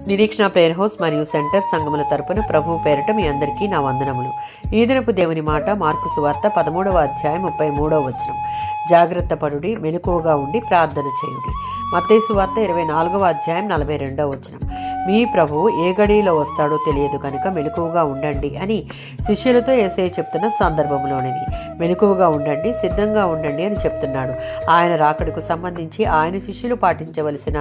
నిరీక్షణ prayer house మరియు centre సంఘముల తరపున ప్రభువు పేరిట మీ అందరికీ నా వందనములు. ఈ దినపు దేవుని మాట మార్కు సువార్త 13వ అధ్యాయం 33వ వచనం. జాగ్రత్త పడుడి, మెలకువగా ఉండి ప్రార్థన చేయుడి. మత్తయి సువార్త 24వ అధ్యాయం 42వ వచనం. మీ ప్రభువు ఏ గడిలో వస్తాడో తెలియదు కనుక మెలకువగా ఉండండి అని శిష్యులతో యేసయ్య చెప్తున్న సందర్భంలోనిది. మెలకువగా ఉండండి, సిద్ధంగా ఉండండి అని చెప్తున్నాడు. ఆయన రాకడకు సంబంధించి ఆయన శిష్యులు పాటించవలసిన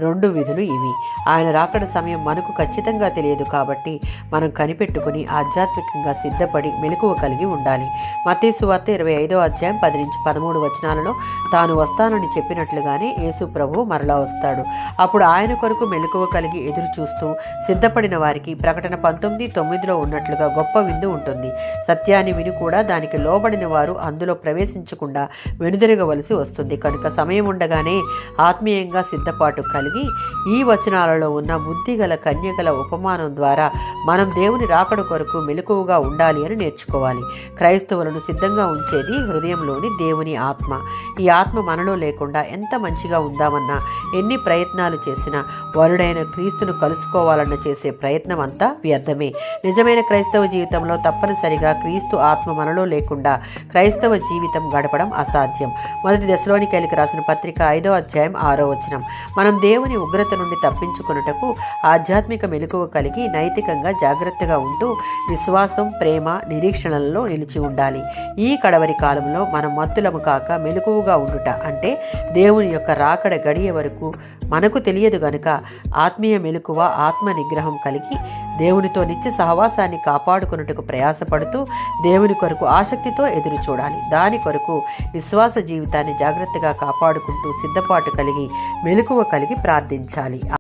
2 విధులు ఇవి. ఆయన రాకడ సమయం మనకు ఖచ్చితంగా తెలియదు కాబట్టి మనం కనిపెట్టుకుని ఆధ్యాత్మికంగా సిద్ధపడి మెలకువ కలిగి ఉండాలి. మత్తయి సువార్త 25వ అధ్యాయం 10-13 వచనాలలో తాను వస్తానని చెప్పినట్లుగానే యేసు ప్రభువు మరలా వస్తాడు. అప్పుడు ఆయన కొరకు మెలకువ కలిగి ఎదురు చూస్తూ సిద్ధపడిన వారికి ప్రకటన 19:9లో ఉన్నట్లుగా గొప్ప విందు ఉంటుంది. సత్యాన్ని విని కూడా దానికి లోబడిన వారు అందులో ప్రవేశించకుండా వెనుదిరగవలసి వస్తుంది. కనుక సమయం ఉండగానే ఆత్మీయంగా సిద్ధపాటు కలిగి ఈ వచనాలలో ఉన్న బుద్ధిగల కన్యకల ఉపమానం ద్వారా మనం దేవుని రాకడ కొరకు మెలకువగా ఉండాలి అని నేర్చుకోవాలి. క్రైస్తవులను సిద్ధంగా ఉంచేది హృదయంలోని దేవుని ఆత్మ. ఈ ఆత్మ మనలో లేకుండా ఎంత మంచిగా ఉందామన్నా, ఎన్ని ప్రయత్నాలు చేసినా, వరుడైన క్రీస్తును కలుసుకోవాలన్న చేసే ప్రయత్నం అంతా వ్యర్థమే. నిజమైన క్రైస్తవ జీవితంలో తప్పనిసరిగా క్రీస్తు ఆత్మ మనలో లేకుండా క్రైస్తవ జీవితం గడపడం అసాధ్యం. 1 దెస్సలోనికైలకు రాసిన పత్రిక 5వ అధ్యాయం 6వ వచనం. మనం దేవుని ఉగ్రత నుండి తప్పించుకొనుటకు ఆధ్యాత్మిక మెలకువ కలిగి నైతికంగా జాగ్రత్తగా ఉంటూ విశ్వాసం, ప్రేమ, నిరీక్షణలలో నిలిచి ఉండాలి. ఈ కడవరి కాలంలో మనం మత్తులము కాక మెలకువగా ఉండుట అంటే దేవుని యొక్క రాకడ గడియ వరకు మనకు తెలియదు గనుక ఆత్మీయ మెలకువ, ఆత్మ నిగ్రహం కలిగి దేవునితో నిత్య సహవాసాన్ని కాపాడుకొనుటకు ప్రయాసపడుతూ దేవుని కొరకు ఆసక్తితో ఎదురు చూడాలి. దాని కొరకు విశ్వాస జీవితాన్ని జాగ్రత్తగా కాపాడుకుంటూ సిద్ధపాటు కలిగి మెలకువ కలిగి ప్రార్థించాలి.